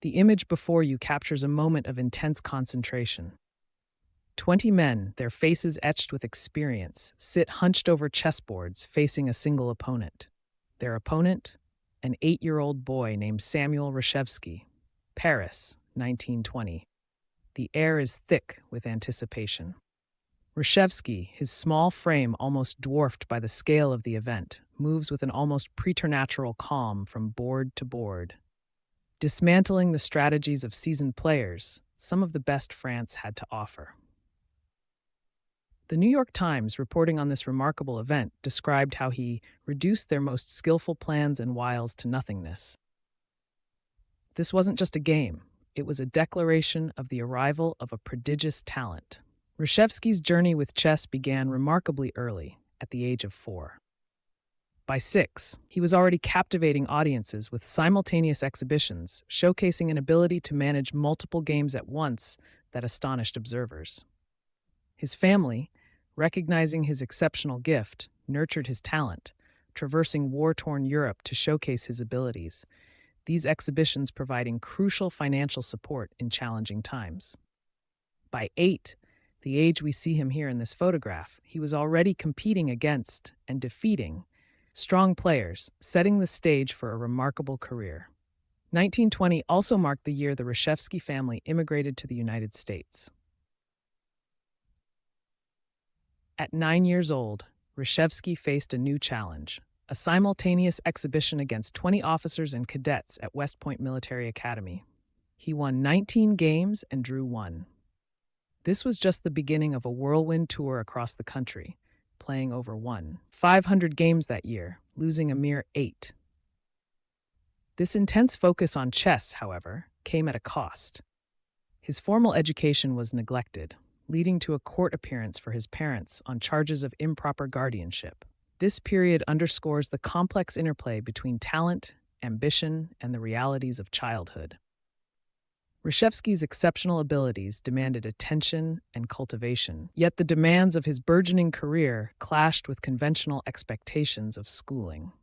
The image before you captures a moment of intense concentration. 20 men, their faces etched with experience, sit hunched over chessboards facing a single opponent. Their opponent? An 8-year-old boy named Samuel Reshevsky. Paris, 1920. The air is thick with anticipation. Reshevsky, his small frame almost dwarfed by the scale of the event, moves with an almost preternatural calm from board to board. Dismantling the strategies of seasoned players, some of the best France had to offer. The New York Times, reporting on this remarkable event, described how he reduced their most skillful plans and wiles to nothingness. This wasn't just a game, it was a declaration of the arrival of a prodigious talent. Reshevsky's journey with chess began remarkably early, at the age of 4. By 6, he was already captivating audiences with simultaneous exhibitions, showcasing an ability to manage multiple games at once that astonished observers. His family, recognizing his exceptional gift, nurtured his talent, traversing war-torn Europe to showcase his abilities, these exhibitions providing crucial financial support in challenging times. By 8, the age we see him here in this photograph, he was already competing against and defeating strong players, setting the stage for a remarkable career. 1920 also marked the year the Reshevsky family immigrated to the United States. At 9 years old, Reshevsky faced a new challenge, a simultaneous exhibition against 20 officers and cadets at West Point Military Academy. He won 19 games and drew 1. This was just the beginning of a whirlwind tour across the country, playing over 500 games that year, losing a mere 8. This intense focus on chess, however, came at a cost. His formal education was neglected, leading to a court appearance for his parents on charges of improper guardianship. This period underscores the complex interplay between talent, ambition, and the realities of childhood. Reshevsky's exceptional abilities demanded attention and cultivation, yet the demands of his burgeoning career clashed with conventional expectations of schooling.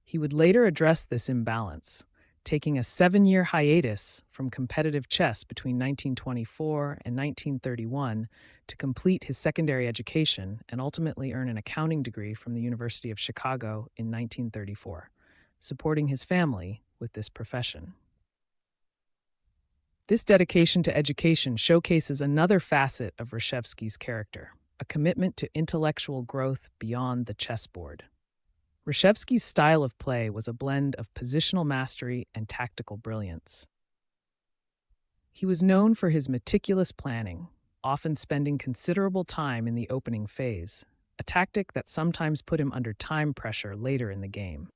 He would later address this imbalance, taking a 7-year hiatus from competitive chess between 1924 and 1931 to complete his secondary education and ultimately earn an accounting degree from the University of Chicago in 1934, supporting his family with this profession. This dedication to education showcases another facet of Reshevsky's character, a commitment to intellectual growth beyond the chessboard. Reshevsky's style of play was a blend of positional mastery and tactical brilliance. He was known for his meticulous planning, often spending considerable time in the opening phase, a tactic that sometimes put him under time pressure later in the game.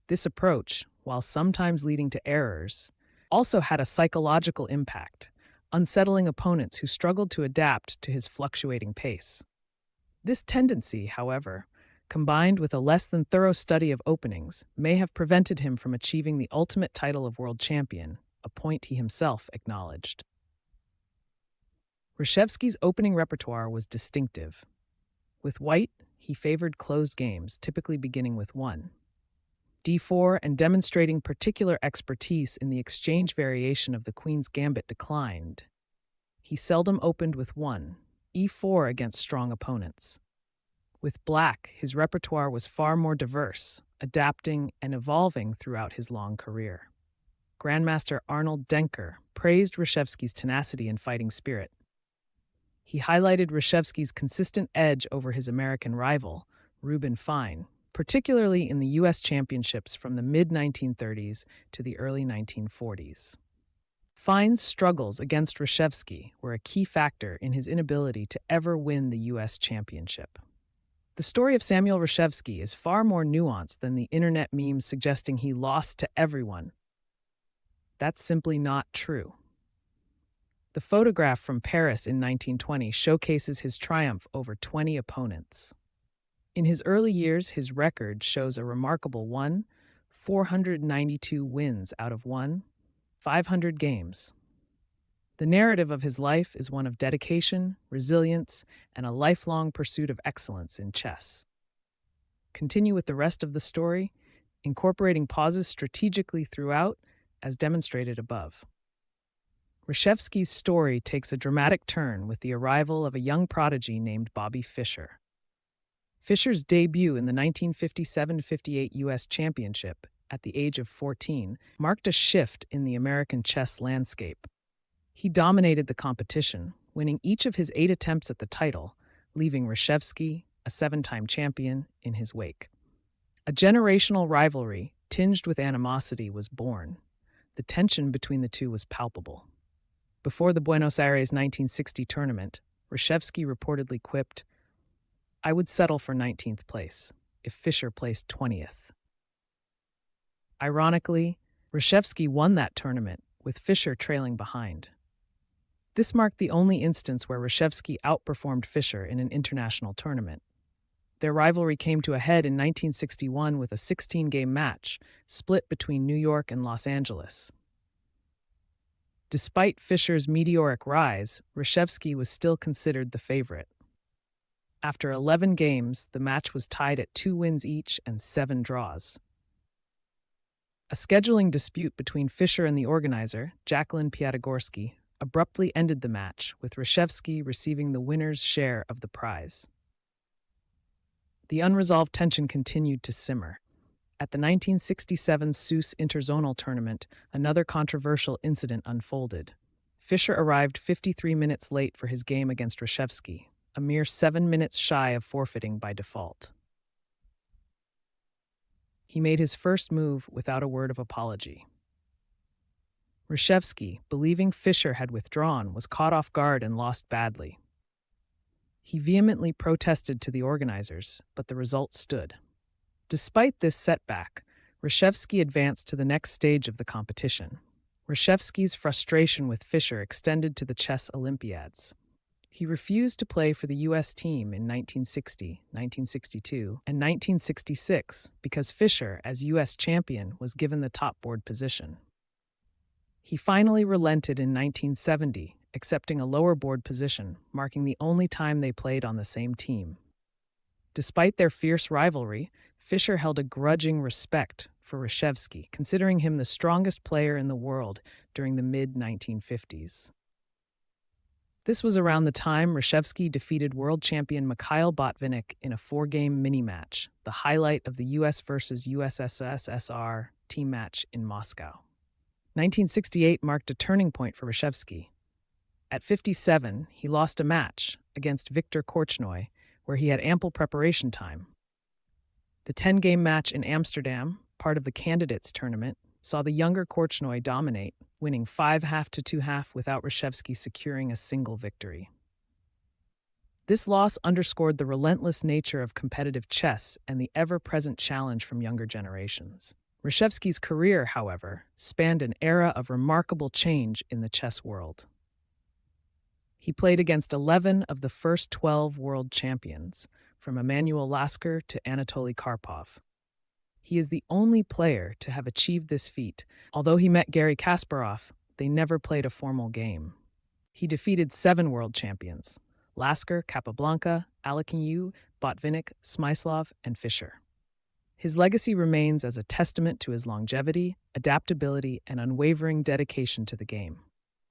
This approach, while sometimes leading to errors, also had a psychological impact, unsettling opponents who struggled to adapt to his fluctuating pace. This tendency, however, combined with a less than thorough study of openings, may have prevented him from achieving the ultimate title of world champion, a point he himself acknowledged. Reshevsky's opening repertoire was distinctive. With white, he favored closed games, typically beginning with 1. d4 and demonstrating particular expertise in the exchange variation of the Queen's Gambit declined. He seldom opened with 1. e4 against strong opponents. With black, his repertoire was far more diverse, adapting and evolving throughout his long career. Grandmaster Arnold Denker praised Reshevsky's tenacity and fighting spirit. He highlighted Reshevsky's consistent edge over his American rival, Reuben Fine, particularly in the U.S. championships from the mid-1930s to the early 1940s. Fine's struggles against Reshevsky were a key factor in his inability to ever win the U.S. championship. The story of Samuel Reshevsky is far more nuanced than the internet memes suggesting he lost to everyone. That's simply not true. The photograph from Paris in 1920 showcases his triumph over 20 opponents. In his early years, his record shows a remarkable 492 wins out of 500 games. The narrative of his life is one of dedication, resilience, and a lifelong pursuit of excellence in chess. Continue with the rest of the story, incorporating pauses strategically throughout as demonstrated above. Reshevsky's story takes a dramatic turn with the arrival of a young prodigy named Bobby Fischer. Fischer's debut in the 1957-58 U.S. Championship, at the age of 14, marked a shift in the American chess landscape. He dominated the competition, winning each of his 8 attempts at the title, leaving Reshevsky, a 7-time champion, in his wake. A generational rivalry, tinged with animosity, was born. The tension between the two was palpable. Before the Buenos Aires 1960 tournament, Reshevsky reportedly quipped, "I would settle for 19th place if Fischer placed 20th." Ironically, Reshevsky won that tournament, with Fischer trailing behind. This marked the only instance where Reshevsky outperformed Fischer in an international tournament. Their rivalry came to a head in 1961 with a 16-game match, split between New York and Los Angeles. Despite Fischer's meteoric rise, Reshevsky was still considered the favorite. After 11 games, the match was tied at 2 wins each and 7 draws. A scheduling dispute between Fischer and the organizer, Jacqueline Piatigorsky, abruptly ended the match, with Reshevsky receiving the winner's share of the prize. The unresolved tension continued to simmer. At the 1967 Seuss Interzonal Tournament, another controversial incident unfolded. Fischer arrived 53 minutes late for his game against Reshevsky, a mere 7 minutes shy of forfeiting by default. He made his first move without a word of apology. Reshevsky, believing Fischer had withdrawn, was caught off guard and lost badly. He vehemently protested to the organizers, but the result stood. Despite this setback, Reshevsky advanced to the next stage of the competition. Reshevsky's frustration with Fischer extended to the chess Olympiads. He refused to play for the U.S. team in 1960, 1962, and 1966 because Fischer, as U.S. champion, was given the top board position. He finally relented in 1970, accepting a lower board position, marking the only time they played on the same team. Despite their fierce rivalry, Fischer held a grudging respect for Reshevsky, considering him the strongest player in the world during the mid-1950s. This was around the time Reshevsky defeated world champion Mikhail Botvinnik in a 4-game mini-match, the highlight of the US versus USSR team match in Moscow. 1968 marked a turning point for Reshevsky. At 57, he lost a match against Viktor Korchnoi, where he had ample preparation time. The 10-game match in Amsterdam, part of the candidates tournament, saw the younger Korchnoi dominate, winning 5-1 to 2-1 without Reshevsky securing a single victory. This loss underscored the relentless nature of competitive chess and the ever-present challenge from younger generations. Reshevsky's career, however, spanned an era of remarkable change in the chess world. He played against 11 of the first 12 world champions, from Emanuel Lasker to Anatoly Karpov. He is the only player to have achieved this feat. Although he met Garry Kasparov, they never played a formal game. He defeated 7 world champions: Lasker, Capablanca, Alekhine, Botvinnik, Smyslov, and Fischer. His legacy remains as a testament to his longevity, adaptability, and unwavering dedication to the game.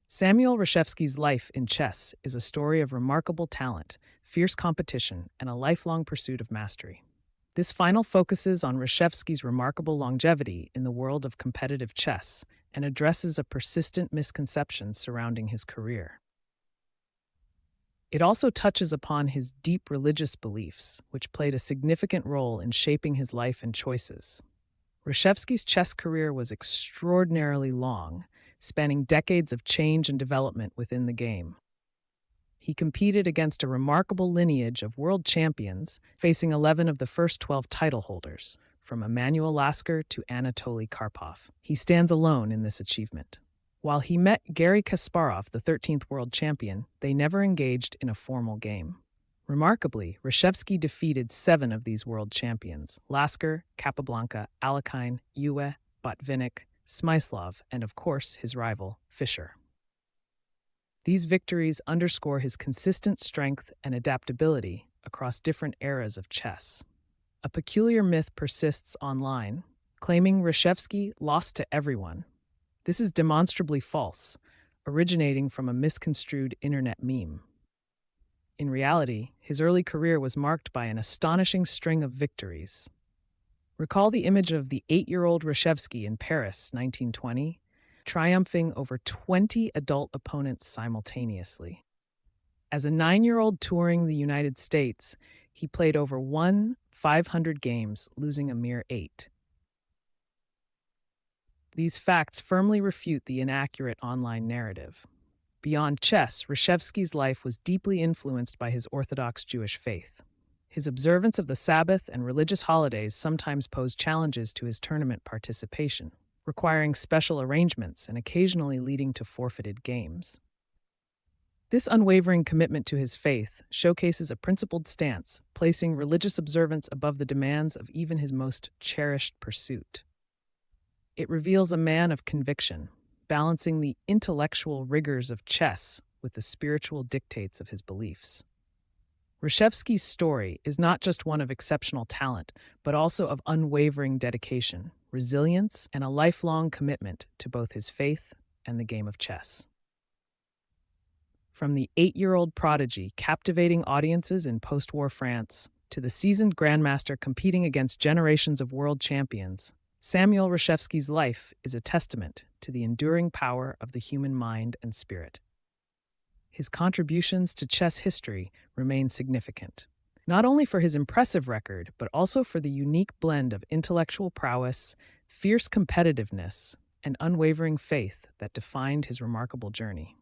Samuel Reshevsky's life in chess is a story of remarkable talent, fierce competition, and a lifelong pursuit of mastery. This final focuses on Reshevsky's remarkable longevity in the world of competitive chess and addresses a persistent misconception surrounding his career. It also touches upon his deep religious beliefs, which played a significant role in shaping his life and choices. Reshevsky's chess career was extraordinarily long, spanning decades of change and development within the game. He competed against a remarkable lineage of world champions, facing 11 of the first 12 title holders, from Emanuel Lasker to Anatoly Karpov. He stands alone in this achievement. While he met Garry Kasparov, the 13th world champion, they never engaged in a formal game. Remarkably, Reshevsky defeated 7 of these world champions: Lasker, Capablanca, Alekhine, Yue, Botvinnik, Smyslov, and of course his rival, Fischer. These victories underscore his consistent strength and adaptability across different eras of chess. A peculiar myth persists online, claiming Reshevsky lost to everyone. This is demonstrably false, originating from a misconstrued internet meme. In reality, his early career was marked by an astonishing string of victories. Recall the image of the 8-year-old Reshevsky in Paris, 1920, triumphing over 20 adult opponents simultaneously. As a 9-year-old touring the United States, he played over 500 games, losing a mere 8. These facts firmly refute the inaccurate online narrative. Beyond chess, Reshevsky's life was deeply influenced by his Orthodox Jewish faith. His observance of the Sabbath and religious holidays sometimes posed challenges to his tournament participation, requiring special arrangements and occasionally leading to forfeited games. This unwavering commitment to his faith showcases a principled stance, placing religious observance above the demands of even his most cherished pursuit. It reveals a man of conviction, balancing the intellectual rigors of chess with the spiritual dictates of his beliefs. Reshevsky's story is not just one of exceptional talent, but also of unwavering dedication, resilience, and a lifelong commitment to both his faith and the game of chess. From the 8-year-old prodigy captivating audiences in post-war France to the seasoned grandmaster competing against generations of world champions, Samuel Reshevsky's life is a testament to the enduring power of the human mind and spirit. His contributions to chess history remain significant, not only for his impressive record, but also for the unique blend of intellectual prowess, fierce competitiveness, and unwavering faith that defined his remarkable journey.